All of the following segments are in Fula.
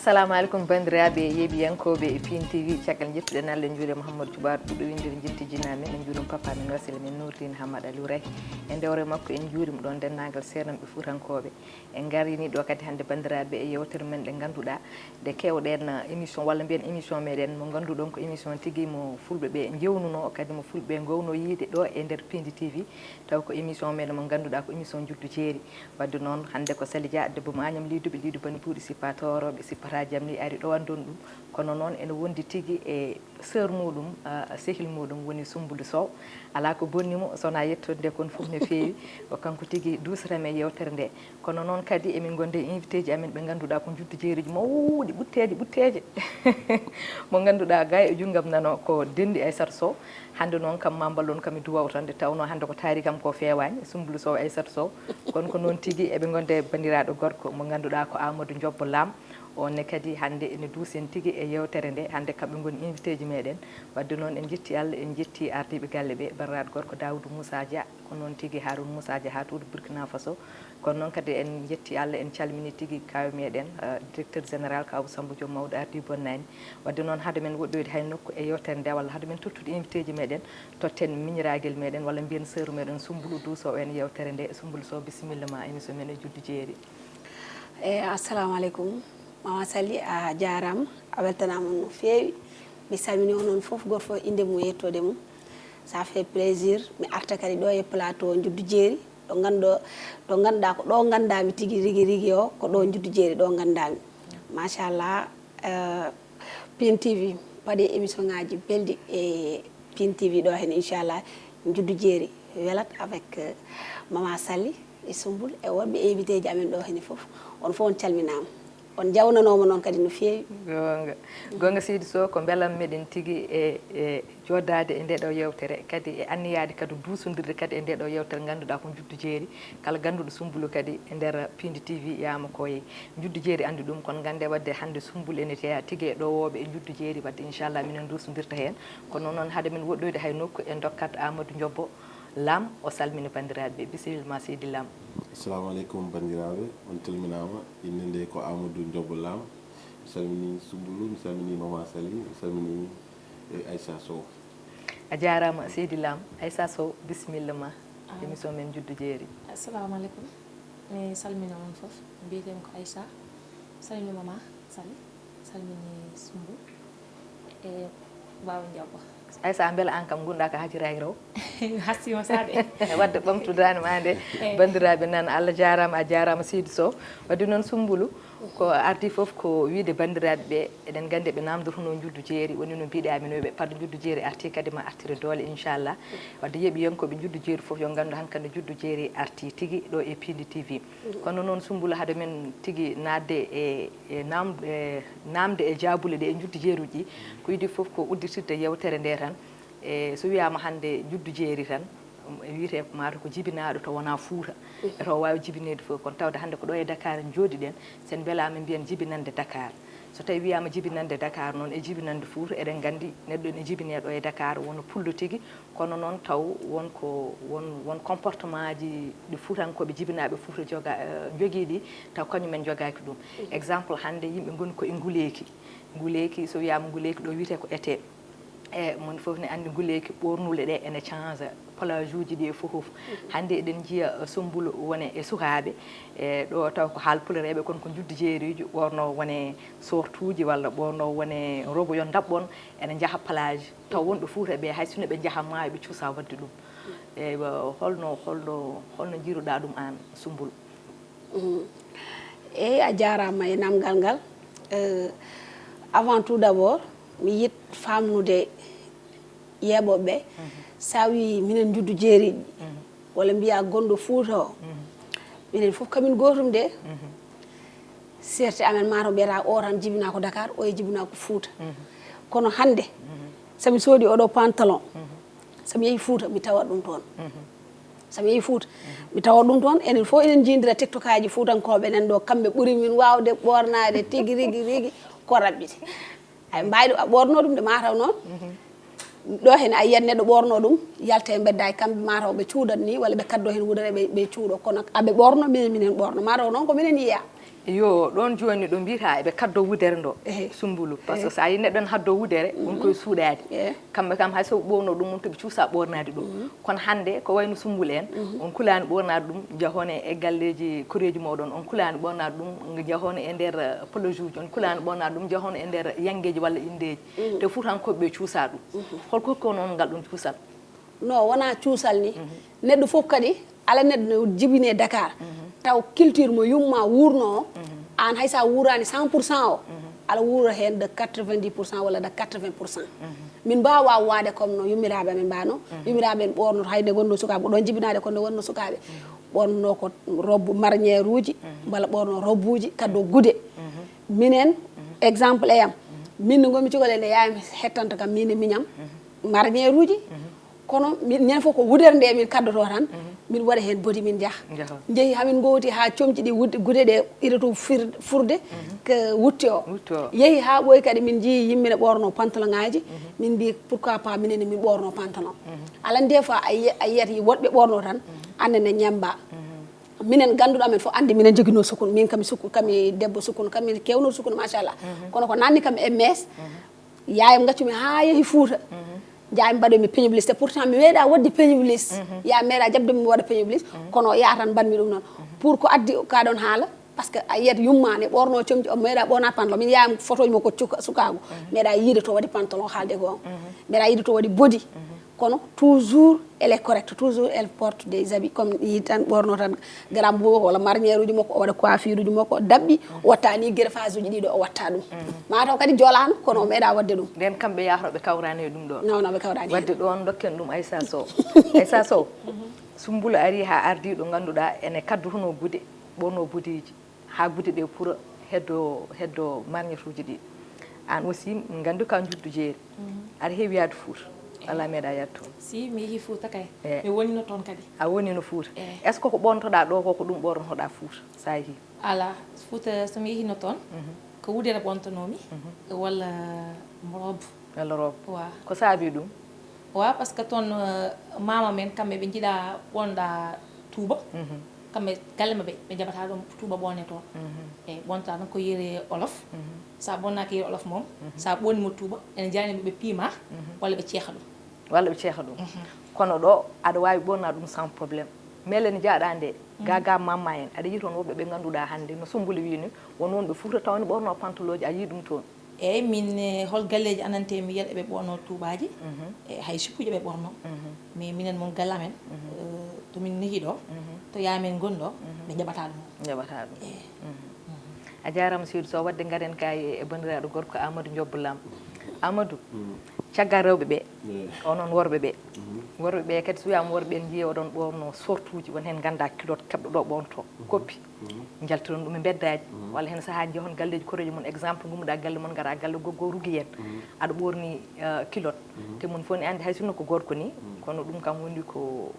assalamu alaikum bandiraɓe yeeɓiyankoɓe e Piindi TV caggal jettuɗen Allah en juuɗe Mouhamadou Toubar ɓuɗo windiri jetti jinnamen en juuɗum papa men wasila men Nourdine Hamad Aliou Ray e ndewre makko en juurima ɗon dennagal seeranɓe Fuutankoɓe en garini ɗo kadi hande bandiraɓe e yewtere men ɗe ganduɗa nde kewɗen émission walla mbiyen émission meɗen mo ganduɗon ko émission tigui mo fulɓeɓe jewnuno kadi mo fulɓeɓe gowno yiide ɗo e nder Piindi TV taw ko émission meɗen mo ganduɗa ko émission Njuddu Jeeri wadde noon hande ko Sali Dia debbo Magnam Liduɓe Lidu bani Buuɗi sippatoroɓe sippata jamni ari ɗo andon ɗum kono noon ene wondi tigui e sœur muɗum sehil muɗum woni Soumboulou Sow ala ko bonnimo sona yettode kono foof ne feewi o kanko tigui dusrame yewtere nde kono noon kadi emin gonde invité ji amen ɓe ganduɗa ko Njuddu Jeeriji mawɗi ɓutteje mo ganduɗa ga e junggam nano ko Dendi Aissata Sow hande noon kam ma ballon kam e duwaw tan nde tawno hande ko taari kam ko fewani Soumboulou Sow Aissata Sow kono ko noon tigui eɓe gonde bandiraɗo gorko mo ganduɗa ko Amadou Diobbo Lam onne kadi hande ene duusen tigui e yewtere nde hande kamɓe goni invité ji meɗen wadde noon en jetti Allah en jetti ardiɓe galle ɓe bandiraɗo gorko Daoudou Moussa Dia ko noon tigui Harouna Moussa Dia ha tuuɗo Burkina Faso kono noon kadi en jetti Allah en calmini tigui kaw meɗen directeur général Kawou Sambou Diom mawɗo ardi bonnani wadde noon hade men woɗɗoyde hay nokku e yewtere nde walla hade men tottude invité ji meɗen totten miñiraguel meɗen walla mbiyen sœur meɗen Soumboulou Duuso en yewtere nde Soumboulou Sow bisimilla ma émission men e Njuddu Jeeri assalamu aleykum Mama Sali a jarama a weltanama no feewi mi salmini onon foof goto fof inde mum yettode mum ça fait plaisir mi arta kadi ɗo e plateau Njuddu Jeeri ɗo ganduɗa ko ɗo gandami tigui rigui o ko ɗo Njuddu Jeeri ɗo gandami machallah Piindi TV waɗi émission ngaji belɗi e Piindi TV ɗo hen inchallah Njuddu Jeeri welat avec Mama Sali e Soumboulou e wonɓe invité ji amen ɗo hen foof on fof on calminama on jawnanoma noon kadi no feewi gonga Seydi Sow ko beelam meɗen tigui e joddade e nde ɗo yewtere kadi e anniyade kadi duusodirde kadi e nde ɗo yewtere ganduɗa ko Njuddu Jeeri kala ganduɗo Soumboulou kadi e nder Piindi TV yama koye Njuddu Jeeri andi ɗum kono gande wadde hande Soumboulou ene jeeya tigui e ɗowoɓe e Njuddu Jeeri wadde inchallah minen duusodirta hen kono noon haade men woɗɗoyde hay nokku e dokkat Amadou Diobbo Lam o salmini bandiraɓe bisimilla ma Seydi Lam assalamu aleykum bandiraɓe on calminama inde nde ko Amadou Diobbo Lam mi salmini Soumboulou mi salmini Mama Sali mi salmini Aissa Sow a jarama Seydi Lam Aissa Sow bisimilla ma émission men Njuddu Jeeri assalamu aleykum mi salmina on foof mbiyetemi ko Aissa salmini Mama Sali salmini Soumboulou e Bawa Diobbo Aissa beela an kam gonɗa ko hajirayi raw hassima sade wadde ɓamtudani ma nde bandiraɓe nan Allah jarama a jarama Seydi Sow wadde noon Soumboulou ko ardi foof ko wiide bandiraɓe ɓe eɗen gandi ɓe namdotono Njuddu Jeeri woni no mbiɗaminoɓe paɗo Njuddu Jeeri arti kadi ma artire doole inchallah wadde yeeɓiyankoɓe Njuddu Jeeri foof yo gandu hankkandi Njuddu Jeeri arti tigui ɗo e Piindi TV kono noon Soumboulou haade men tigui nadde e namde e jabule ɗe e Njuddu Jeeruji ɗi ko yiiɗi foof ko udditirde yewtere nde tan e so wiyama hande Njuddu Jeeri tan wiyete ko mata ko jibinaɗo to wona Fouta eto wawi jibinede fof kono tawde hande ko ɗo e Dakar jooɗi ɗen sen beelama mbiyen jibinande Dakar so tawi wiyama jibinande Dakar noon e jibinande Fouta eɗen gandi neɗɗo ene jibine ɗo e Dakar wono pullo tigui kono noon taw won comportement ji ɗi Fuutankoɓe jibinaɓe Fouta jogui ɗi taw kañumen jogaki ɗum exemple hande yimɓe goni ko e nguleyki so wiyama nguleyki ɗo wiyete ko été e mon foof ne andi nguleyki ɓornule ɗe ene change plage uji ɗi e fof hande eɗen jiiya Soumboulou wone e sukaɓe e ɗo taw ko haalpulereɓe kono ko Njuddu Jeeriji ɓorno wone sortuji walla ɓorno wone robo yo dabɓon ene jaaha plage taw wonɓe Fouta ɓe hay sinno ɓe jaaha maayo ɓe cuusa wadde ɗum e holno jiiruɗa ɗum an Soumboulou eyyi a jarama e namgal ngal avant tout d'abord mi yit famnude yeɓoɓe sa wi minen Njuddu Jeeri walla mbiya gonɗo Fouta o minen foof kamin gotum de serte amen mataw mbiyata o tan jibina ko Dakar o e jibina ko Fouta kono hande somi soodi oɗo pantalon somi yeehi Fouta mi tawa ɗum toon somi yeehi Fouta mi tawa ɗum toon enen fof enen jindira tiktok aji Foutankoɓe nen ɗo kamɓe ɓuuri min wawde ɓornade tigui rigui ko raɓɓite ay mbayɗo a ɓorno ɗum de mataw noon ɗo hen a yiyat neɗɗo ɓorno ɗum yalta e bedda e kamɓe mataw ɓe cuudat ni walla ɓe kaddo hen wudere ɓe cuuɗo kono aɓe ɓorno minen ɓorno mataw noon ko minen yiya yo ɗon joni ɗo mbiyata eɓe kaddo wudere ndo sumbulu par ce que sa yi neɗɗon haddo wudere won koye suuɗade kamɓe kam hay so ɓowno ɗum on toɓe cuusa ɓornade ɗum kono hande ko wayno sumbulu en on kulani ɓornade ɗum jahone e galleji koreji moɗon on kulani ɓornade ɗum jahone e nder plage uji on kulani ɓornade ɗum jahone e nder yangueji walla indeji te fuutankoɓe ɓe cuusa ɗum holko hokki on ngal ɗum cuusal non wona cuusal ni neɗɗo fof kadi ala neɗɗo no jibine Dakar taw culture mo yumma wurno o an hay sa wurani 100% o ala wuro hen de 90% walla de 80%. Min mbawa wade comme no yummiraɓe amen mbano yummiraɓe en ɓornoto hayde gonno sukaɓe ɗon jibinade kono wonno sukaɓe ɓorno ko robe marniére uji walla ɓorno robe uji kaddo guude minen exemple eyam min no gomi cigole nde yayami hettanta kam min e miñam marniére uji kono ñande fof ko wudere nde min kaddoto tan min waɗa hen bodi min jaaha jeehi hamin gowti ha comci ɗi guude ɗe irato furde ko wutti o yeehi ha ɓoyi kadi min jii yimmine ɓorno pantalon ngaji min mbi pourquoi pas minenne min ɓorno pantalon alan des fois a yiyat woɗɓe ɓorno tan annene ñamba minen ganduɗo amen fof andi minen joguino sukun min kami debbo sukun kami kewno sukun machallah kono ko nanni kam ms yayam gaccumi ha yeehi Fouta jaami mbaɗomi pénibiliste pourtant mi meeɗa wadde pénibiliste ya meeɗa jabde mi waɗa pénibiliste kono ya tan mbanmi ɗum noon pour ko addi ka ɗon haala par ce que a yiyat yummane ɓorno comci o meeɗa ɓornade pantalon min yayam photo mo ko sukago meeɗa yiide to waɗi pantalon haalde ko on meeɗa yiide to waɗi body kono toujours elle est correcte toujours elle porte des habits comme yi tan ɓorno tan garam boubou walla marniére uji makko o waɗa coiffure uji makko dabɓi o watta ni greffage uji ɗiɗo o watta ɗum mataw kadi jolano kono o meeɗa wadde ɗum nden kamɓe yahnoɓe kawrani e ɗum ɗon non ɓe kawrani wadde ɗon dokken ɗum Aissa Sow Aissa Sow sumbulu ari ha ardi ɗo ganduɗa ene kaddutono guuɗe ɓorno buudeji ha guuɗe ɗe pour heddo marniére uji ɗi an aussi min gandi ka Njuddu Jeeri aɗa heewi yaade Fouta ala meeɗa yatto si mi yeehi Fouta kay mi wonino toon kadi a wonino Fouta est ce que ko ɓornotoɗa ɗo ko ɗum ɓornotoɗa Fouta sa yeehi ala Fouta somi yehino toon ko wudere ɓontonomi walla robe wa ko saabi ɗum wa par ce que toon mama men kamɓe ɓe jiiɗa ɓonɗa Touba kamɓe galle maɓe ɓe jaɓata ɗum Touba ɓonne toon eyyi ɓonta tan ko yére olof sa bonnaki yére olof moom sa ɓonnimo Touba ene janimi ɓe piima walla ɓe ceeha ɗum kono ɗo aɗa wawi ɓornade ɗum sans probléme mais ne jaaɗa nde gaga mamma en aɗa yii toon woɓɓe ɓe ganduɗa hande no Sombulu wini won wonɓe Fouta tawni ɓorno pantoloji a yii ɗum toon eyyi min hol galleji anante mi yiyat eɓe ɓorno Toubaji e hay sippuji ɓe ɓorno mais minen moom galle amen tomin nehi ɗo to yamen goni ɗo ɓe jaɓata ɗum a jarama Seydou Sow wadde garen kay e bandiraɗo gorko Amadou Ndiobbo Lam Amadou caggal rewɓe ɓe onon worɓe ɓe kadi so wiyama worɓe en jiiya oɗon ɓorno sortuji won hen ganda kilote keɓɗo ɗo ɓonto koppi jaltiron ɗum e beddaji walla hen saaha jehon galleji koreji mon exemple gummuɗa galle mon gara galle goggo rugui en aɗa ɓorni kilote te mon fof ne andi hay sinno ko gorko ni kono ɗum kam woni ko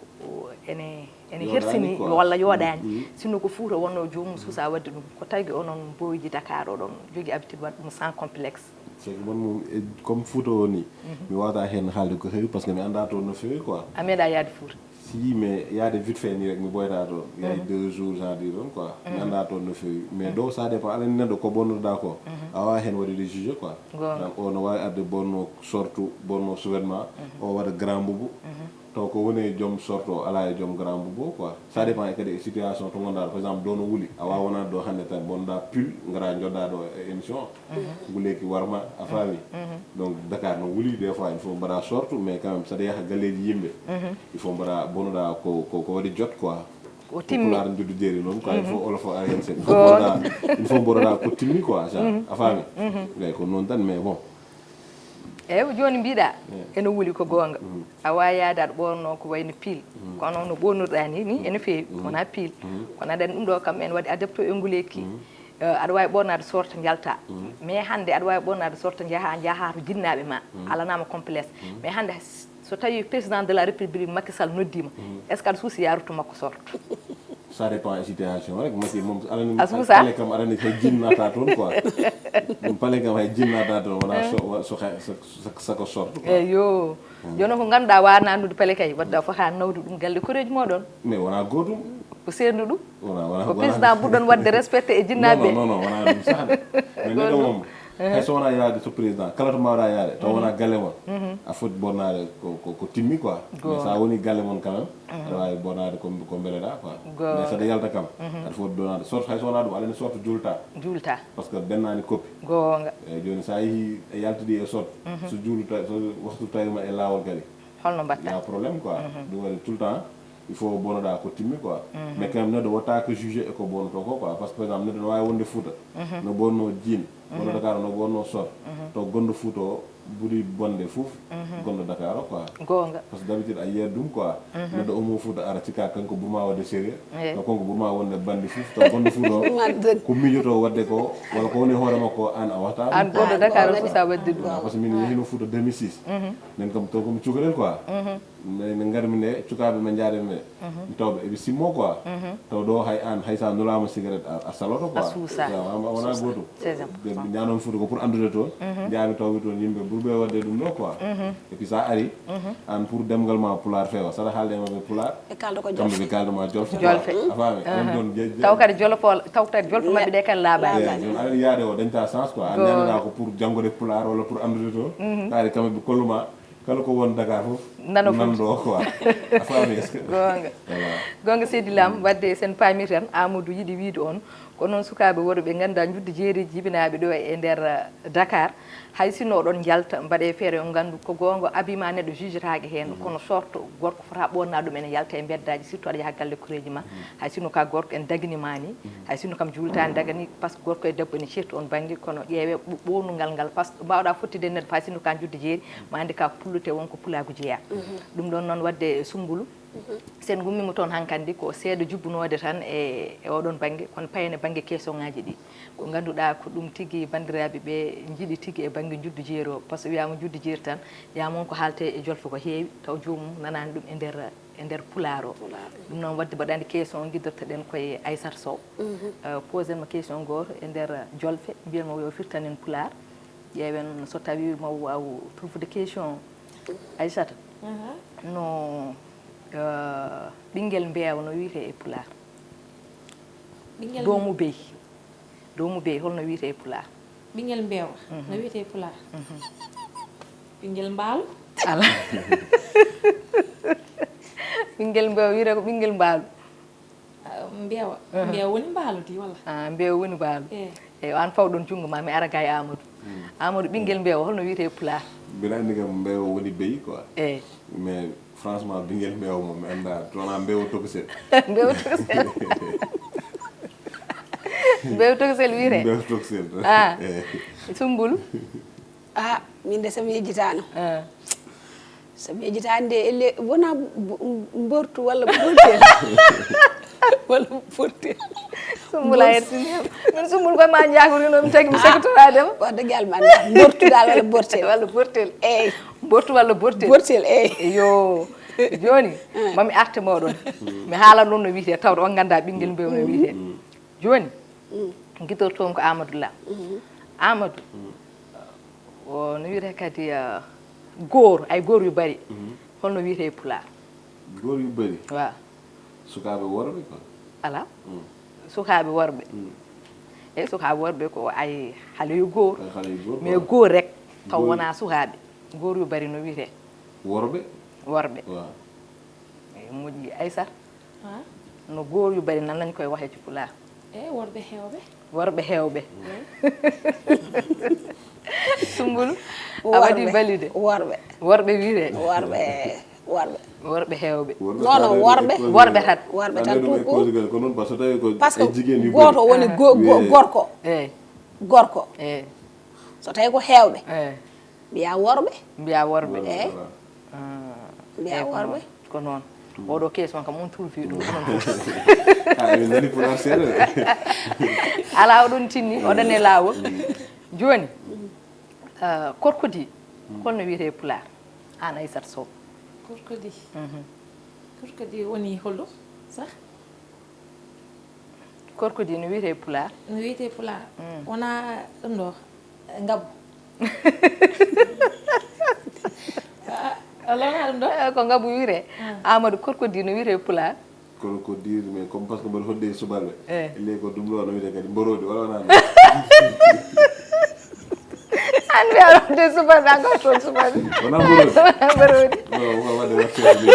ene hersini walla yooɗani sinno ko Fouta wonno jomum suusa wadde ɗum ko tawgi onon boyji Dakar oɗon jogui habitude wadde ɗum sans complexe c'est que mon comme Fouta o ni mi wawata hen haalde ko heewi par ce que mi anda toon no feewi quoi a meeɗa yaade Fouta si mais yaade vite fait ni rek mi ɓoyata toon yay 2 jours genre ɗi ɗon quoi mi anda toon no feewi mais ɗo ça dépend alani neɗɗo ko bonnotoɗa ko a wawa hen waɗide jugé quoi donc o no wawi arde bonno sortu bonno sous-vêtement o waɗa grand boubou taw ko woni joom sorte o ala e joom grand boubou quoi ça dépend kadi e situation to gonɗa par exemple ɗo no wuuli a wawa wonade ɗo hande tan bonɗa pull gara jodɗa ɗo e émission guleki warma a faami donc Dakar no wuuli des fois il faut mbaɗa sorte mais quand même saɗa yaaha galleji yimɓe il faut mbaɗa bonnoɗa ko waɗi jot quoi o timmi pulaar Njuddu Jeeri noon quoi il faut olofo ara hen sen il faut mboɗoɗa ko timmi quoi ça a faami eyyi ko noon tan mais bon eyyi joni mbiɗa ene wuuli ko gonga a wawi yaade aɗa ɓorno ko wayno pile kono no ɓornuɗa ni ene feewi wona pile kono aɗa andi ɗum ɗo kam en waɗi adapté e nguleyki aɗa wawi ɓornade sorte jalta mais hande aɗa wawi ɓornade sorte jaaha to jinnaɓe ma alanama complexe mais hande so tawi président de la république Macky Sall noddima est ce que aɗa suusi yaruto makko sorte ça dépend e situation rek Macky moom alani pale kam arani hay jinnata toon quoi ɗum pale kam hay jinnata toon wona sako sorte eyyi yo joni ko ganduɗa wannanude pale kay wadda fota nawde ɗum galle koreji moɗon mais wona gotum ko sendu ɗum wala ko président ɓurɗon wadde respecté e jinnaɓe non wona ɗum sahde mais neɗɗo mom hay so wona yaade so président kala to mawɗa yaade taw wona galle mon a foti bonnade ko timmi quoi mais sa woni galle mon quand même aɗa wawi bonnade ko beleɗa quoi mais saɗa yalta kam aɗa foti donade sorte hay so wona ɗum aɗa sorte julta parce que bennani koppi gonga eyyi joni sa yeehi e yaltidi e sorte so julta so waktu tawima e lawol kadi holno mbatta ya problème quoi ɗum waɗi tout le temps il faut bonoɗa ko timmi quoi mais quand même neɗɗo watta ko jugé e ko bonnoto ko quoi par ce que par exemple neɗɗo no wawi wonde Fouta no bonno Djine gonɗo Dakar no bonno Sor to gonɗo Fouta o ɓuuri bonde fof gonɗo Dakar o quoi gonga par ce que d'habitude a yiyat ɗum quoi neɗɗo omo Fouta ara cikka kanko ɓurma wadde sérieux to konko ɓurma wonde bandi fof to gonɗo Fouta o ko miijoto wadde ko walla ko woni hoore makko an a watta an gonɗo Dakar o sa wadde ɗum par ce que min yehino Fouta 2006 nen kam to komi cukalel quoi min garmi nde cukaɓe men jaade nde mi tawɓe eɓe simmo quoi taw ɗo hay sa nulama cigarette a saloto quoi wona goto ɓe ñanon Fouta ko pour andude toon jaami tawɓe toon yimɓe ɓurɓe wadde ɗum ɗo quoi et puis sa ari an pour demgal ma pulaar feewa saɗa haalde maɓe pulaar kamɓe ɓe kaldema jolfe a faami on toon taw kadi jolfo mabɓe ɗe kadi laaɓani joni aɗa yaade o dañta sens quoi a ñaanana ko pour janggude pulaar walla pour andude toon kaari kamɓe ɓe kolluma kala ko won Dakar fof nanɗo quoi a faami est ce que gonga seydi lam wadde sen paami tan Amadou yiiɗi wiide on ko noon sukaɓe worɓe ɓe ganduɗa Njuddu Jeeri jibinaɓe ɗo e nder Dakar hay sinno oɗon jalta mbaɗe feere on gandu ko gonga abima neɗɗo jugetake hen kono sorte gorko fota ɓonna ɗum ene yalta e beddaji surtout aɗa yaaha galle kureji ma hay sinno ka gorko en daganima ni hay sinno kam jultani dagani par ce que gorko e debbo ene certi on banggue kono ƴeewe ɓonugal ngal par ce que mbawɗa fottide neɗɗo hay sinno ka Njuddu Jeeri ma andi ka pullute wonko pulagu jeeya ɗum ɗon noon wadde Sumbulu sen gummima toon hankkandi ko seeɗa jubbunode tan e oɗon banggue kono payene banggue question ngaji ɗi ko ganduɗa ko ɗum tigui bandiraɓe ɓe jiiɗi tigui e banggue Njuddu Jeeri o par ce que wiyama Njuddu Jeeri tan yamon ko haalte e jolfo ko heewi taw jomum nanani ɗum e nder pulaar o ɗum noon wadde mbaɗa andi question o guiddortoɗen koye Aissata Sow posé ma question goto e nder jolfe mbiyanmo yo firtanen pulaar ƴeewen so tawi mo waw troufude question Aissata no ɓinguel mbeewa no wiyete e pulaar doomu beyi holno wiyete e pulaar ɓinguel mbeewa no wiyete e pulaar ɓinguel mbaalu ala ɓinguel mbeewa wiyete ko ɓinguel mbaalu mbeewa woni mbaalu di walla mbeewa woni mbaalu eyyi an fawɗon jungo ma mi ara ga e Amadou ɓinguel mbeewa holno wiyete e pulaar mbiɗa andi kam mbeewa woni beyi quoi eyyi mais franchement ɓinguel mbeewa mo mi anda towona mbeewa tokosel mbeewa tokosel mbeewa tokosel wiyete mbeewa tokosel Sumbulu min de somi yejjitano somi yejjitani de elle wona mbortu walla bortel walla bortel Sumbula yettiniam min Sumbulu koye ma jakorino mi tagui mi sectoradema wax dëgg yàlla ma anda bortudal walla bortel walla bortel eyyi bortu walla bortel bortel eyyi yo joni mami arte moɗon mi haalan ɗum no wiyete tawde on ganda ɓinguel mbew no wiyete joni guiddortomi ko Amadou Lam Amadou o no wiyete kadi goor ay goor yu bari holno wiyete e pulaar goor yu bari waaw sukaɓe worɓe quoi ala sukaɓe worɓe e sukaɓe worɓe ko ay haale yo goor mais goor rek taw wona sukaɓe goor yu bari no wiyete worɓe worɓe eyi moƴƴi Aissata no goor yu bari nan lañ koye waxe ci pulaar worɓe hewɓe worɓe hewɓe Sumbulu a waɗi balide worɓe wiyete worɓe hewɓe non worɓe tan ko non par ce que tawi ko par ce que goto woni gorko eyyi gorko eyyi so tawi ko hewɓe eyyi mbiya worɓe eyyi mbiya worɓe ko noon oɗo question kam on tulfi ɗum min nani pulaar seeɗa ala oɗon tinni oɗon e lawol joni korkodi holno wiyete pulaar an Aissata Sow korkodi woni holɗum sah korkodi no wiyete pulaar no wiyete pulaar wona ɗum ɗo ngabbu alona ɗum ɗo ko ngabbu wiyete Amadou korkodi no wiyete pulaar crocodile mais comme parce que mbaɗa hodde subalɓe ele ko ɗum ɗo no wiyete kadi mborodi wala wona an wi aɗa hodde subalɓe an koye toon subalɓe wona mborodi mbarodi non ko wadde wattede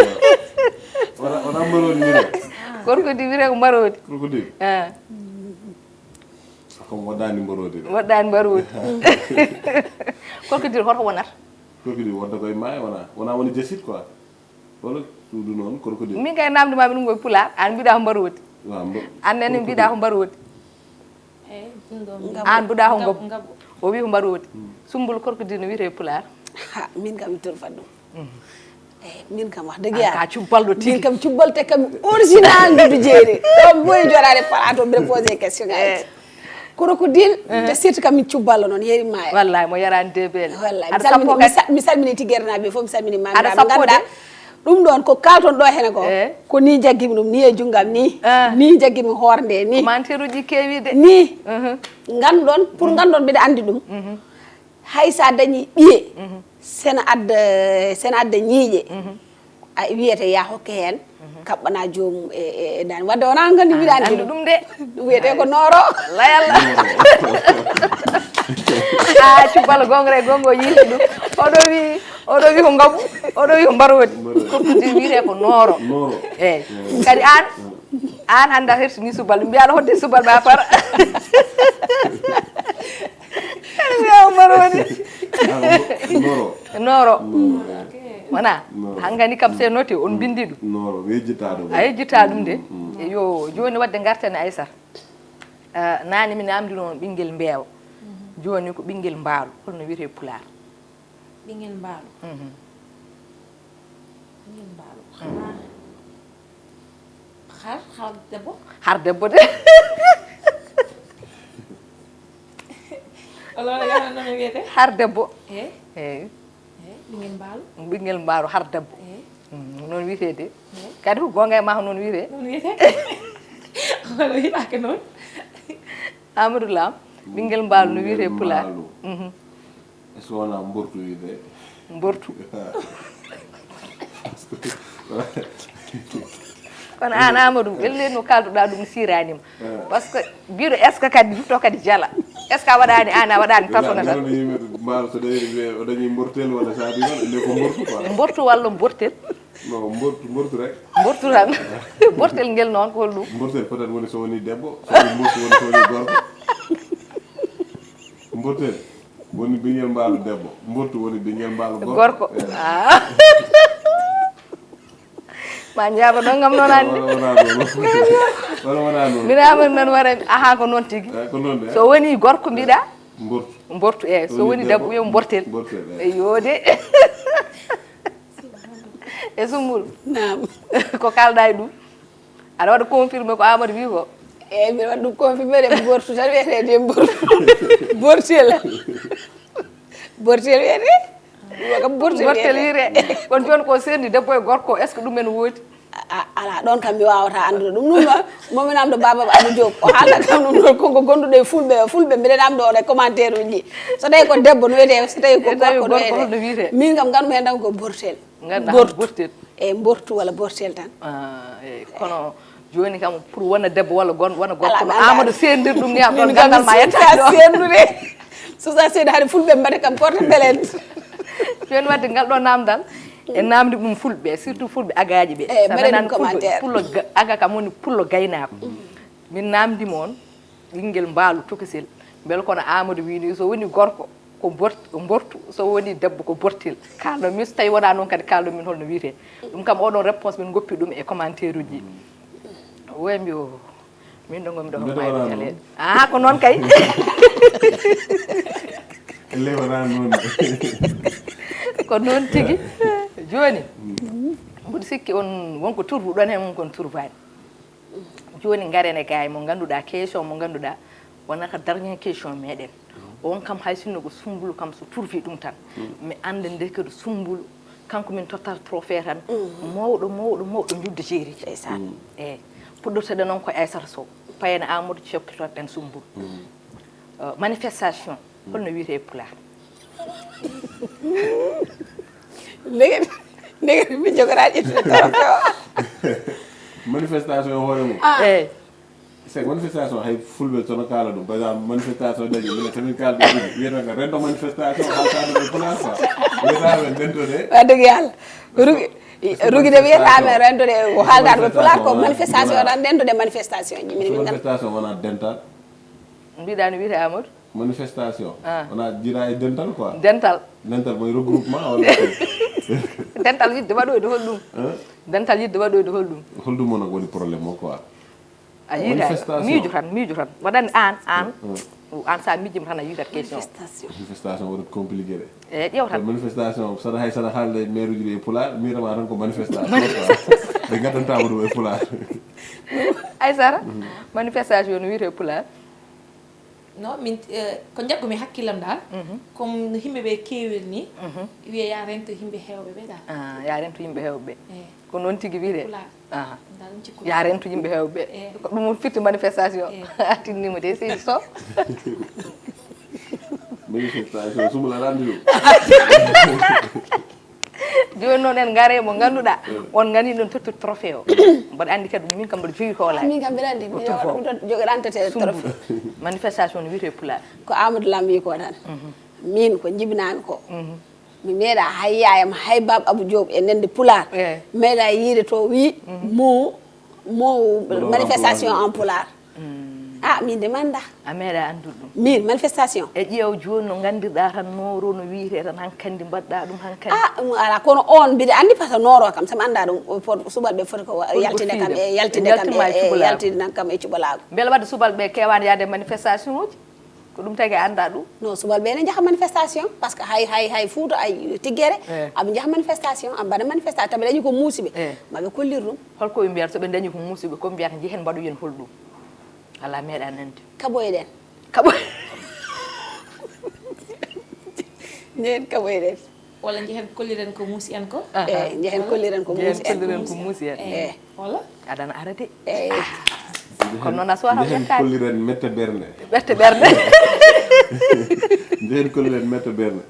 wona mborodi wiyete crocodile wiyete ko mbarodi crocodile comme waɗani mborodi waɗɗani mbarodi crocodile hoto wonata crocodile wonta koye maayo wona woni jasit quoi wala suudu noon crocodile min kay namdima ɗum koye pulaar an mbiɗa ko mbarodi an nene mbiɗa ko mbarodi an mbiɗa ko ngabbu o wi ko mbarodi sumbul crocodile no wiyete pulaar ha min kam mi torfat ɗum min kam wax dëgg yàlla ka cubbalɗo tigi min kam cubbal te kam original Njuddu Jeeri ɗo boyi joɗade plateau mbiɗa posé question ngaji crocodile te surtout kam min cubballo noon yeeri maayo wallahi mo yarani debele wallahi mi salmini tigguerenaɓe fof mi salmini mamiraɓe ganduɗa ɗum ɗon ko kalton ɗo hene ko ni jaggimi ɗum ni e junggam ni jaggimi hoorde ni commentaire uji kewi de ni ganduɗon pour ganduɗon mbiɗa andi ɗum hay sa dañi ɓiye sena adda ñiiƴe a wiyete ya hokke hen kaɓɓana joomum e dani wadde wona gandi mbiɗa andi ɗum de ɗum wiyete ko noro layalla cubbalo gongre gongo yiiti ɗum oɗo wi ko ngabbu oɗo wi ko mbarodi crocodile wiyete ko nooro eyyi kadi an hande a hertini subalɓe mbiyaɗa hodde subalɓe a para kadi mbiya mbarodi nooro wona hankkadi kam se noti on bindi ɗum a yejjitta ɗum de yo joni wadde gartane Aissata nani min amdi noon ɓinguel mbeewa joni ko ɓinguel mbaalu holno wiyete pulaar ɓinguel mbaalu ɓinguel mbaalu har debbo har debbo de alors yana nono wiyete har debbo eyyi ɓinguel mbaalu har debbo noon wiyetede kadi ko gonga e ma ko noon wiyete noon wiyete wala wiɗake noon Amadou Lam ɓinguel mbaalu no wiyete pulaar est ce que wona mbortu wiyete mbortu kono an Amadou ɓelle no kalduɗa ɗum siranima par ce que mbiɗo est ce que kadi jutto kadi jala est ce que a waɗani an a waɗani tafona tan mbaalu so ɗawi o dañi mbortel walla saabi noon ende ko mbortu quoi mbortu walla mbortel non mbortu rek mbortu tan mbortel ngel noon ko holɗum mbortel peut être woni so woni debbo so woni mbortu woni so woni gorko mbortel woni ɓinguel mbaalu debbo mbortu woni ɓinguel mbaalu gorko ma jaaba ɗon gam noon andi minama noon wara aha ko noon tigui so woni gorko mbiɗa mbortu so woni debbo wiya mbortel yode e Soumboulou ko kalɗa e ɗum aɗa waɗa confirmé ko Amadou wi ko eyyi mbiɗa waɗa ɗum confirmé de mbortu tan wiyetede bortel wiyete kam bortel wiyete kono joni ko sendi debbo e gorko est ce que ɗumen woodi ala ɗon kam mi wawata andude ɗum ɗum momin amɗo baba Abou Diop o haalata kam ɗum ɗon konko gonduɗo e fulɓe mbiɗen amɗo oɗe commentaire uji so tawi ko debbo no wiyete so tawi ko gorko no wiyete min kam gandumi hen tan ko bortel bortel eyyi bortu walla bortel tan eyyi kono joni kam pour wona debbo walla wona gorko no Amadou sendir ɗum ni am ɗon gandal ma yettade sendude so sa seedi haade fulɓe mbaɗa kam porte belen joni wadde ngal ɗo namdal e namdi ɗum fulɓe surtout fulɓe agaji ɓe sanan pullo aga kam woni pullo gaynako min namdima on ɓinguel mbaalu tokosel beele kono Amadou wini so woni gorko ko mbortu so woni debbo ko bortel kalno min so tawi wona noon kadi kalno min holno wiyete ɗum kam oɗon réponse min goppi ɗum e commentaire uji woymi o min ɗo gomi ɗo mayde télé ko noon kay ko noon tigui joni mboɗo sikki on wonko turbuɗon hen won kon turbani joni garen e gaye mo ganduɗa question mo ganduɗa wonata dernier question meɗen on kam hay sinno ko Soumboulou kam so turfi ɗum tan mi anda nde kadi Soumboulou kanko min tottata trophée tan mawɗo Njuddu Jeeri eyyi puɗɗortoɗen noon ko Aissata Sow payene Amadou ceftotoɗen Soumboulou manifestation holno wiyete pulaar ndege mi jogoɗa ƴettude trophée o manifestation hoore mum eyi c'est manifestation hay fulɓe sono kaala ɗum par exemple manifestation dañi mine somin kalɗo ɗum wiyata rendo manifestation haltade ɓe pulaar quoi wiyataɓe ndentode wax dëgg yàlla rugi de wiyataɓe rendude ko haaldade ɓe pulaar ko manifestation tan dendude manifestation ji min manifestation wona dental mbiɗa no wiyete Amadou manifestation wona jira e dental quoi dental mooy regroupement walla dental yidde waɗoyde holɗum dental yidde waɗoyde holɗum holɗum onon woni probléme o quoi a yiita miijo tan waɗani an sa miijima tan a yiitat question manifestation woɗa compliqué de eyi ƴeew tan manifestation saɗa haalde maire uji ɗi e pulaar miirama tan ko manifestation ɓe gaddantama ɗum e pulaar Aissata manifestation no wiyete pulaar non min ko jaggumi hakkillam dal comme no yimɓe ɓe keewiri ni wiye ya rento yimɓe heewɓe ɓe dal ya rento yimɓe heewɓe ɓe ko noon tigui wiyete dal cikku ya rento yimɓe heewɓe ɓe ko ɗum firti manifestation a tinnima de seydi Sow manifestation sumula aɗa andi ɗum joni noon en gaare mo ganduɗa on gani ɗon tottude trophée o mbaɗa andi kadi min kam mbaɗa jogui hoolare min kam mbiɗa andi jogoɗan tete trophée manifestation no wiyete pulaar ko Amadou Lam wi ko tan min ko jibinami ko mi meeɗa hay yayam hay baba Abou Diop e nende pulaar meeɗa yiide to wi mo manifestation en pulaar min de manda a meeɗa andude ɗum min manifestation e ƴeew joni no gandirɗa tan nooro no wiyete tan hankkandi mbaɗɗa ɗum hankkandi ala kono on mbiɗa andi par ce que nooro kam sama anda ɗum subalɓe foti ko yaltinde kam e yaltinde nan kam e cuɓalago beele wadde subalɓe kewani yaade manifestation uji ko ɗum tagi anda ɗum non subalɓe ne jaaha manifestation par ce que hay Fouta ay Tiggere aɓe jaaha manifestation aɓe mbaɗa manifestation taɓe dañi ko muusiɓe maɓe kollir ɗum holko ɓe mbiyata soɓe dañi ko muusiɓe ko mbiyata jehen mbaɗoyen holɗum ala meeɗa nande kaɓoyɗen jehen kaɓoyɗen walla jehen kolliren ko muusi en ko jehen kolliren ko muusi en walla aɗana ara de kono noon a sowata jehen kolliren mette ɓernde jehen kolliren mette ɓernde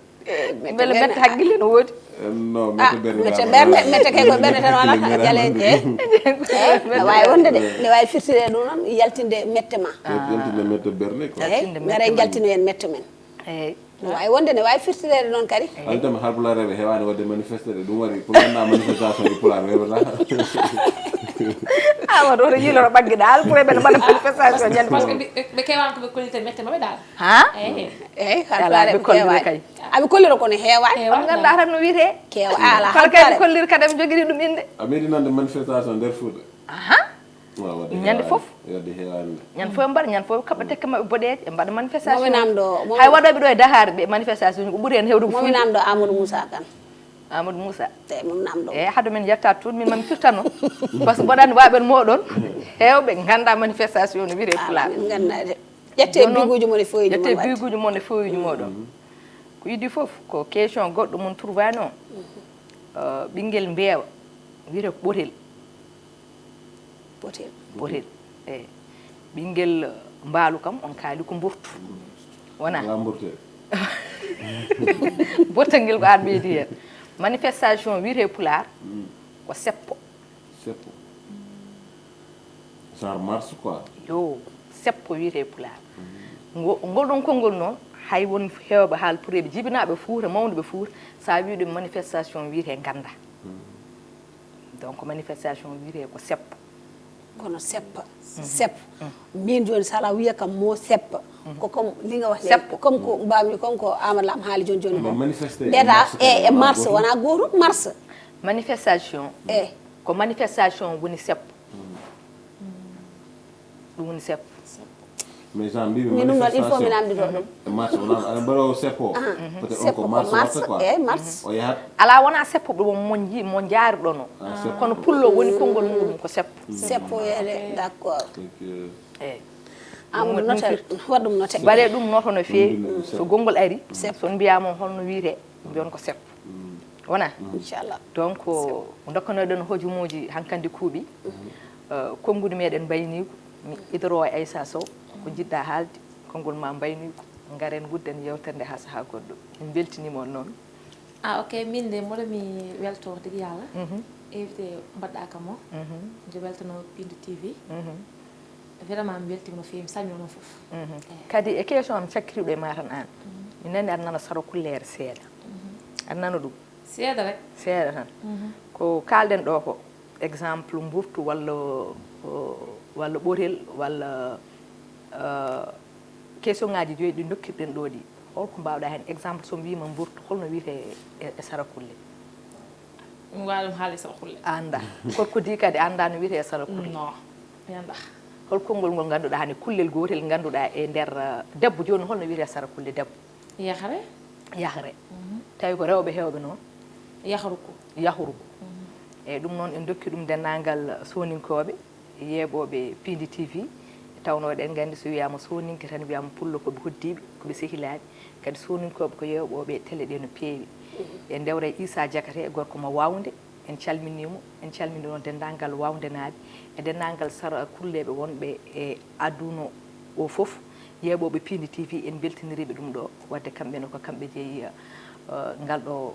beele mette haqqille no woodi non mette ɓernde mette kay ko ɓernde tan wonata jale ne wawi wonde de ne wawi firtide ɗum noon yaltinde mette ma yaltinde mette ɓernde ko gara jaltino en mette men eyyi ne wawi wonde ne wawi firtidede noon kadi altami halpulareɓe hewani wadde manifestede ɗum waɗi pour ganduɗa manifestation ɗi pulaar wewata Amadou oto yiiloro ɓaggueɗa halpureɓe ne mbaɗa manifestation ñande par ce que ɓe kewani koɓe kollite mette maɓe dal eyyi halpulareɓe kewani aɓe kollira kono heewani on ganduɗa tan no wiyete kewa ala kala kadi kollir kadi eɓe joguiɗi ɗum inde a meeɗi nande manifestation nder Fouta ñande foof wadde hewani ñande foof mbaɗa ñande foof kaɓa tekke mabɓe boɗeje ɓe mbaɗa manifestation mominamɗo hay waɗoɓe ɗo e Dakar ɓe manifestation ko ɓuuri hen hewde ko mominamɗo Amadou Moussa Kane Amadou Moussa te mominamɗo eyyi haade men yetta toon min mami firtano par ce que mboɗani waɓen moɗon hewɓe ganda manifestation no wiyete pulaar min ganda de ƴette biguji mon e foyuji mon ƴette biguji mon e foyuji moɗon ko idi foof ko question goɗɗo mon tourvani o ɓinguel mbeewa wiyete ko ɓotel eyyi ɓinguel mbaalu kam on kaali ko mburtu wona burtal ngel ko an ɓeydi hen manifestation wiyete pulaar ko seppo genre mars quoi yo seppo wiyete pulaar ngoɗon konngol noon hay won hewɓe haalpureɓe jibinaɓe Fouta mawɗoɓe Fouta sa wi ɗum manifestation wiyete ganda donc manifestation wiyete ko seppo kono seppa min joni sala wiya kam mo seppa ko comme linga wax seppo comme ko mbami comme ko Amadou Lam haali joni ko manifester ɓeeta e mars wona goto mars manifestation ko manifestation woni seppo ɗum woni seppo mais genre mbiɓe min ɗum noon il faut min amdi ɗo ɗum mars wona aɗa mbaɗo seppo peut être on ko mars watta quoi mars o yahat ala wona seppo ɗum mo jaariɗon o kono pullo woni konngol muɗum ko seppo yede d' accord eyyi Amadou note waɗ ɗum note mbaɗe ɗum noto no feewi so gongol ari so mbiyama holno wiyete mbiyon ko seppo wona inchallah donc dokkanoɗen hojumuji hankkandi kuuɓi konngude meɗen mbayniko mi idoro e Aissa Sow ko jiɗɗa haalde konngol ma mbayniko garen gudden yewtande ha saaha goɗɗo min beltinima on noon ok min de moɗo mi welto digi yalla invité mbaɗɗa kam o nde weltano Piindi TV vraiment mi weltima no fewi mi salmino noon foof kadi e question am cakkiriɗo e ma tan an mi nani aɗa nana saro kullere seeɗa aɗa nana ɗum seeɗa rek seeɗa tan ko kalɗen ɗo ko exemple mburtu walla walla ɓotel walla question ngaji joyi ɗi dokkirɗen ɗo ɗi holko mbawɗa hen exemple so mbima mburtu holno wiyete e sara kulle mi wawi ɗum haala e sara kulle anda korkodi kadi anda no wiyete e sara kulle non mi anda hol konngol ngol ganduɗa hani kullel gotel ganduɗa e nder debbo joni holno wiyete sara kulle debbo yahre yahre tawi ko rewɓe hewɓe noon yahruko yahruko eyyi ɗum noon en dokki ɗum dennagal soninkoɓe yeeɓoɓe Piindi TV tawnoɗe en gandi so wiyama soninke tan wiyama pullo koɓe hoddiɓe koɓe sehilaɓe kadi soninkoɓe ko yeeɓoɓe télé ɗe no peewi e ndewre Issa Diakate e gorko mo wawde en calminimo en calmini noon dendagal wawdenaɓe e dendagal sara kulleɓe wonɓe e aduna o foof yeeɓoɓe Piindi TV en beltiniriɓe ɗum ɗo wadde kamɓene ko kamɓe jeeyi ngal ɗo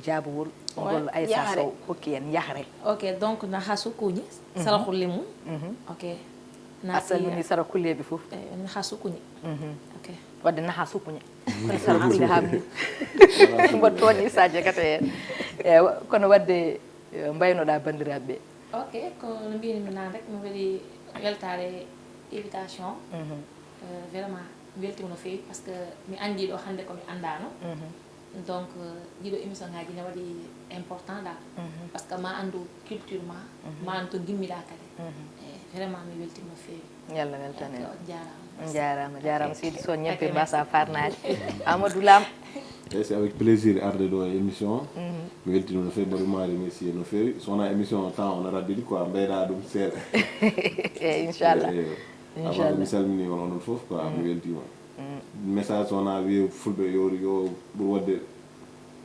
jaabowol ngol Aissa Sow hokki en yahre ok donc na ha sukkuñi sara kulle mum ok asalmini sara kulleɓe foof ha sukkuñi ok wadde naha sukkuña kono sara kulle hamni mboɗo toon Issa Diakate en eyi kono wadde mbaynoɗa bandiraɓe ɓe ok ko no mbinimi nan rek mi waɗi weltare invitation vraiment mi weltima no fewi par ce que mi andi ɗo hande komi andano donc ɗiɗo émission ngaji ne waɗi important dal par ce que ma andu culture ma andu to gimmiɗa kadi vraiment mi weltima no fewi yalla weltane jarama jarama seydi so ñebbe mbasa farnade Amadou Lam c'est avec plaisir arde ɗo e émission mi weltino no fewi mbaɗi ma remercier no fewi sowona émission temps on arabiɗi quoi mbeyɗa ɗum seeɗa eyyi inchallah avant mi salmini on onon foof quoi mi weltima message wona wiye fulɓe yo ɓuur wadde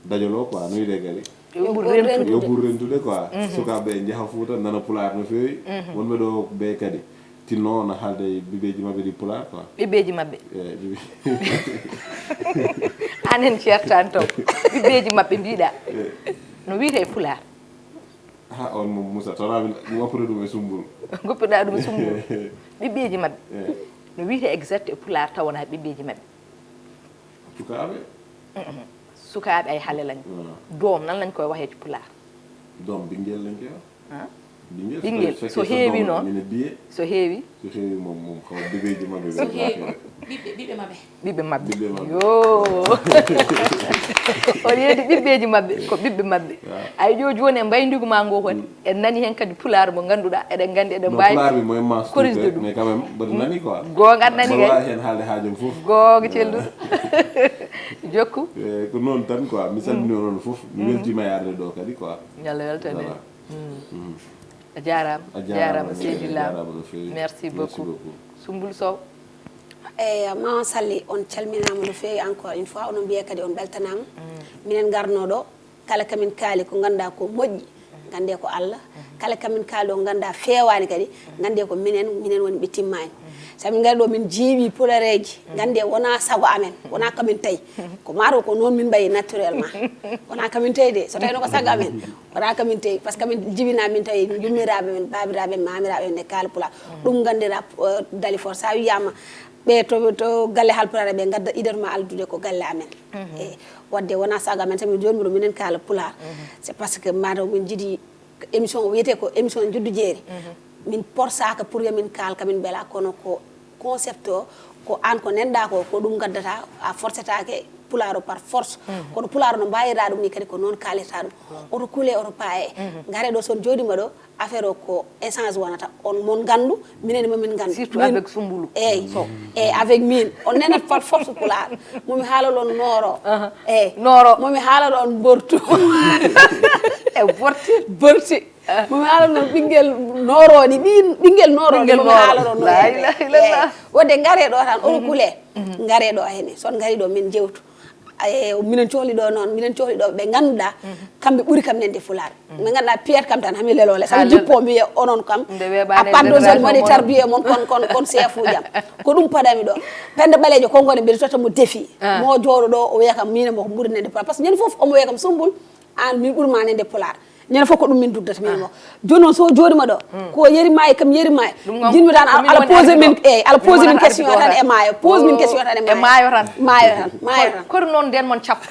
dajalo quoi no wiyete kadi yo ɓuur rentude quoi sukaɓe e jaaha Fouta nana Pulaar no fewi wonɓe ɗo ɓe kadi tinno no haalde ɓiɓeji mabɓe ɗi Pulaar quoi ɓiɓeji mabɓe anen ceertani taw ɓiɓeji mabɓe mbiɗa no wiyete Pulaar ha on mo Moussa tona mi wappude ɗum e Sumburu goppiɗa ɗum e Sumburu ɓiɓeji mabɓe no wiyete exact e Pulaar taw wona ɓiɓeji mabɓe sukaɓe sukaɓe ay haale lañ doom nan lañ koy waxe ci Pulaar doom ɓinguel lañ koy ɓinguel so heewi noon so heewi mom ko ɓiɓeji mabɓe so heewi ɓiɓɓe mabɓe ɓiɓɓe mabɓe yo on yeedi ɓiɓɓeji mabɓe ko ɓiɓɓe mabɓe ay joni e mbaydigu ma ngo kon en nani hen kadi Pulaar mo ganduɗa eɗen gandi eɗen mbawi korisde ɗum mais quand même mbaɗa nani quoi gonga aɗa nani kay hen haalde haajum foof gonga celluɗo jokku ko noon tan quoi mi salmini onon foof mi weltima e arde ɗo kadi quoi yalla weltane a jarama seydi Lam merci beaucoup Sumbul Sow eyyi ma salli on calminama no fewi encore une fois onon mbiye kadi on beltanama minen garnoɗo kala kamin kaali ko ganduɗa ko moƴƴi gande ko Allah kala kamin kaali ɗo ganduɗa fewani kadi gande ko minen woni ɓe timmani samin gari ɗo min jiiwi pulareji gande wona sago amen wona kamin tawi ko maaro ko noon min mbayi naturellement wona kamin tawi de so tawino ko sago amen wona kamin tawi par ce que min jibina min tawi jummiraɓe men babiraɓe men mamiraɓe men e kaala Pulaar ɗum gandira dali fort sa wiyama ɓe to galle Haalpulaar ɓe gadda idatma aldude ko galle amen e wadde wona sago amen tan min joni mbiɗo minen kaala Pulaar c'est parce que mataw min jiiɗi émission wiyete ko émission Njuddu Jeeri min porsaka pour yamin kaal kamin bela kono ko concept o ko an ko nenda ko ɗum gaddata a forcetake Pulaar o par force kono Pulaar no mbayira ɗum ni kadi ko noon kalirta ɗum oto kuule oto paaye gare ɗo son joɗima ɗo affaire o ko essence wonata on mon gandu minen momin gandu surtout avec Sumbulu eyyi avec min on nenat par force Pulaar momi haala ɗon nooro eyyi nooro momi haala ɗon bortu e borti momi haala ɗon ɓinguel nooroni ɓinguel nooroni momi haala ɗon la wadde gare ɗo tan oto kuule gare ɗo hene son gari ɗo min jewtu minen cohli ɗo noon minen cohli ɗo ɓe ganduɗa kamɓe ɓuuri kam nende Pulaar ɓe ganduɗa piyat kam tan hami lelole sabi jippo mbiye onon kam a paddosol waɗi tarbiye mon kon chef ujam ko ɗum paɗami ɗo pende ɓalejo konngone mbiɗa tota mo défi mo jooɗo ɗo o wiya kam minen moko ɓuuri nende Pulaar par ce que ñande foof omo wiya kam Sumbul an min ɓuurma nende Pulaar ñande fof ko ɗum min duddata min mo joni noon so jooɗima ɗo ko yeri maayo kam yeri maayo jinmi tan ala pose min ala pose min question tan e maayo pose min question tan e maayo tan kono noon nden mon cappo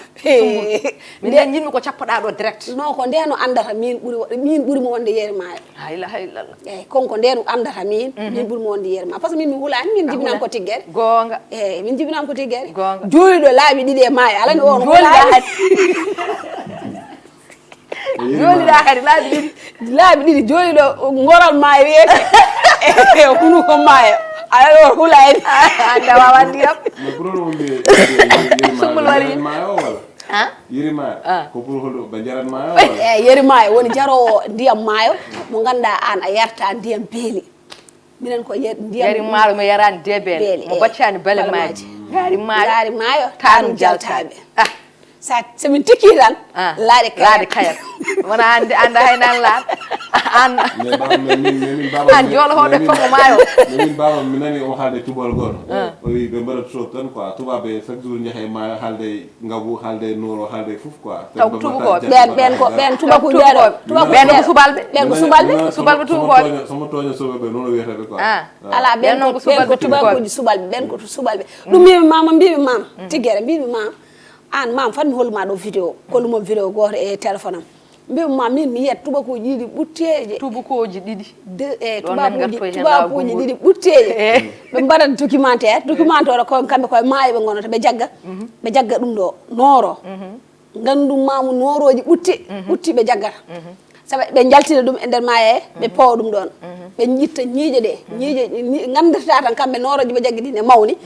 min jinmi ko cappoɗa ɗo direct non ko ndeno andata min ɓuuri mo wonde yeri maayo la ilaha illallah eyyi konko ndeno andata min ɓuuri mo wonde yeri maayo par ce que min mi hulani min jibinam ko tiggere gonga eyyi min jibinam ko tiggere jooɗi ɗo laaɓi ɗiɗi e maayo alani on joliɗa kadi laaɓi ɗiɗi jooɗi ɗo goral maayo wiyete e hunuko maayo aɗa ɗo hulayni anda wawa ndiyam sumbul wari maayo wala yeri maayo ko pour holɗo ɓe jarat maayo eyyi yeri maayo woni jarowo ndiyam maayo mo ganduɗa an a yarta ndiyam beeli minen ko ndiyam yeri maaro mi yarani debele mo baccani bele maaji gaari maayo tanum jaltaɓe somin tikki tan laaɗe kayat wona anda haynan laaɗ an joolo hoɗe fongo maayo min baba mi nani o haalde tubal goto o wi ɓe mbaɗat soop tan quoi tubaɓe chaque jour jaaha e maayo haalde ngabu haalde nooro haalde fof quoi taw tubakoɓe ɓen tubakuɓe ɓen ko subalɓe tubakoɓe somo toña soɓeɓe noon o wiyataɓe quoi ala ɓen ko tubakuji subalɓe ɓen ko subalɓe ɗum mbimi mama tiggere mbimi mama an mam fan mi holluma ɗo vidéo kollumon vidéo goto e téléphone am mbimi ma min mi yiyat tubakuji ɗiɗi ɓutteje tubakoji ɗiɗi tubakuji ɗiɗi ɓutteje ɓe mbaɗat documentaire ko kamɓe koye maayo ɓe gonata ɓe jagga ɗum ɗo nooro gandum mamu nooroji ɓutti ɓe jaggata sabu ɓe jaltina ɗum e nder maayo ɓe powa ɗum ɗon ɓe ƴitta ñiiƴe ɗe gandata tan kamɓe nooroji ɓe jaggi ɗi ne mawni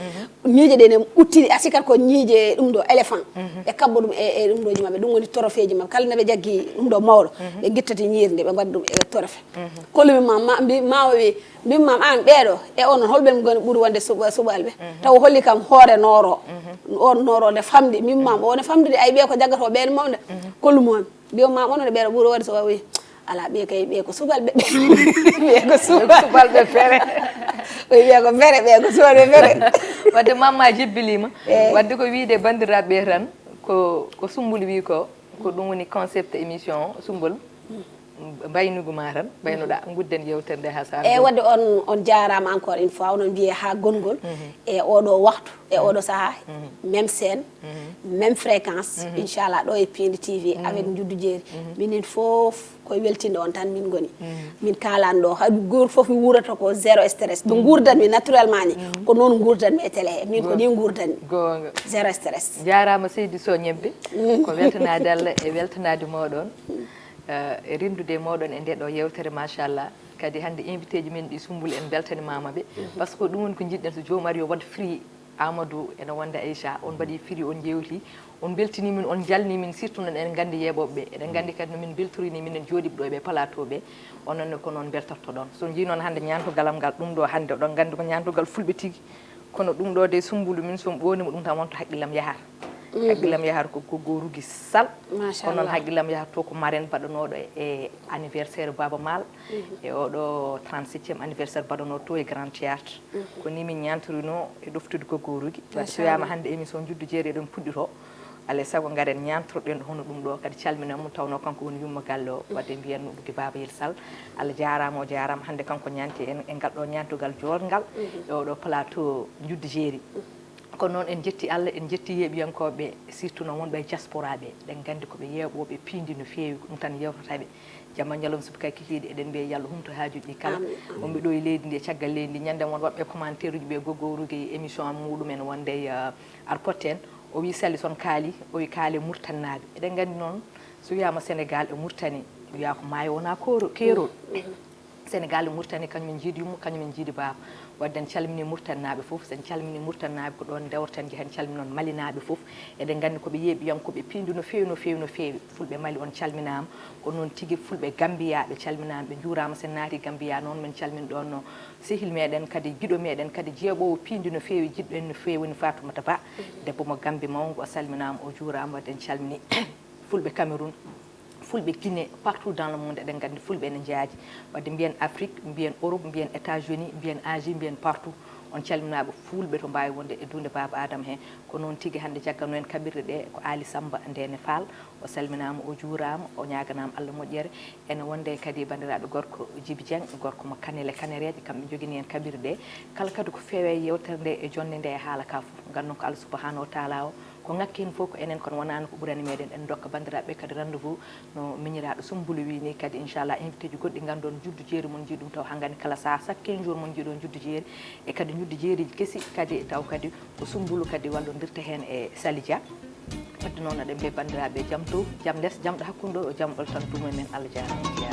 ñiiƴe ɗe ne ɓuttiri asikat ko ñiiƴe ɗum ɗo éléphant ɓe kabba ɗum e ɗum ɗoji mabɓe ɗum woni trophée ji mabɓe kala ne ɓe jaggi ɗum ɗo mawɗo ɓe guittati ñiirde ɓe mbaɗa ɗum e trophée kollumi mawa wi mbimi mam an ɓeeɗo e onon holɓen goni ɓuuri wonde suɓalɓe taw holli kam hoore nooro on nooro nde famɗi mbimi mam o ne famɗude ay ɓe ko jaggato ɓeene mawde kollumomi mbimi mam onon ɓeeɗo ɓuuri wonde so wi ala ɓe kay ɓe ko subalɓe ɓe ko subalɓe fere ɓe ko fere ɓe ko subalɓe fere wadde mamma jibbilima wadde ko wiide bandiraɓe tan ko Sumbul wi ko ɗum woni concept émission Sumbul mbaynugu ma tan mbaynoɗa gudden yewtere nde ha sa wadde on jarama encore une fois onon mbiye ha gongol e oɗo waktu e oɗo saaha même scène même fréquence inchallah ɗo e Piindi TV avec Njuddu Jeeri minen foof koye weltinde on tan min goni min kalani ɗo hay goto foof mi wurata ko zéro stress ɗo gurdanmi naturellement ni ko noon gurdanmi e télé he min ko ni gurdanmi gonga zéro stress jarama Seydi So Ñebbe ko weltanade Allah e weltanade moɗon e rindude moɗon e nde ɗo yewtere machallah kadi hande invité ji men ɗi Sumbul en beltanimama ɓe par ce que ɗum woni ko jiɗɗen so jomum yo wad free Amadou ene wonda Aïcha on mbaɗi free on jewti on beltinimin on jalnimin surtout noon en gandi yeɓoɓeɓe eɗen gandi kadi nomin beltorini minen jooɗiɓe ɗo ɓe plateau ɓe ononne ko noon beltorto ɗon so jii noon hande ñantogalam ngal ɗum ɗo hande oɗon gandi ko ñantogal fulɓe tigui kono ɗum ɗo de Sumbulu min somi ɓonima ɗum tan wonto haqqillam yahata haqqillam yahata ko goggorugi sal kono noon haqqillam yahata to ko marraine baɗanoɗo e anniversaire Baba Mal e oɗo 37e anniversaire baɗanoɗo to e Grand Théâtre ko ni min ñantorino e ɗoftude goggorugi wadde so wiyama hande émission Njuddu Jeeri eɗen puɗɗito alay saago garen ñantoroɗen hono ɗum ɗo kadi calminamo tawno kanko woni yumma galle o wadde mbiyanno ɗugi Baba Yel Sall Allah jarama o jarama hande kanko ñanti e ngal ɗo ñantugal jorgal e oɗo plateau Njuddu Jeeri kono noon en jetti Allah en jetti yeeɓiyankoɓe surtout noon wonɓe diaspora ɓe ɗen gandi koɓe yeeɓoɓe Piindi no feewi ɗum tan yewtataɓe jamma ñalom suba kay kikiɗe eɗen mbiya yallah humto hajuji ɗi kala wonɓe ɗo e leydi ndi e caggal leydi ndi ñande won waɓɓe commentaire uji ɓe goggorugi émission muɗumen wonde arpotte en o wi Sali son kaali o wi kaali murtannaɓe eɗen gandi noon so wiyama Sénégal e Murtani wiya ko maayo wona keerol Sénégal Mauritanie kañum jiidi yummo kañum jiidi baaba wadde en calmini Mauritanaɓe fof sen calmini Mauritanaɓe ko ɗon dewreten hen calmini noon Malinaɓe fof eɗen gandi koɓe yeeɓiyankoɓe Piindi no feewi no feewi no feewi fulɓe Mali on calminama ko noon tigui fulɓe Gambia ɓe calminama ɓe juurama sen naati Gambia noon min calmini ɗon no sehil meɗen kadi guiɗo meɗen kadi jeeɓowo Piindi no feewi jiɗɗo en no feewi woni Fatoumata Ba debbo mo Gambi mawgo o salminama o juurama wadde en calmini fulɓe Cameroun fulɓe Guinée partout dans le monde eɗen gandi fulɓe ene jaaji wadde mbiyen Afrique mbiyen Europe mbiyen États-Unis mbiyen Asie mbiyen partout on calminaɓe fulɓe to mbawi wonde e dunde Baba Adama hen ko noon tigui hande jaggano en kaɓirɗe ɗe ko Ali Samba Ndene Fall o salminama o juurama o ñaganama Allah moƴƴere ene wonde kadi bandiraɓe gorko Djiby Dieng gorko mo Kanele Kanereje kamɓe jogui en kaɓirɗe ɗe kala kadi ko feewe yewtere nde e jonde nde e haala ka foof gandon ko Allah subahanahu wa taala o ko ngakken fof ko enen kono wonani ko ɓurani meɗen en dokka bandiraɓe kadi rendez-vous no miñiraɗo Sombulu wini kadi inchallah invité ji goɗɗi gandon juddu jeeri mon jiiɗum taw hanggani kala saha chaque 15 jours mon jiiɗon juddu jeeri e kadi juddu jeeriji keesi kadi taw kadi ko Sombulu kadi wallodirta hen e Sali Dia wadde noon aɗen mbiya bandiraɓe jaam dow jaam less jaam ɗo hakkude ɗo o jaam ɗol tan tumumen Allah jarama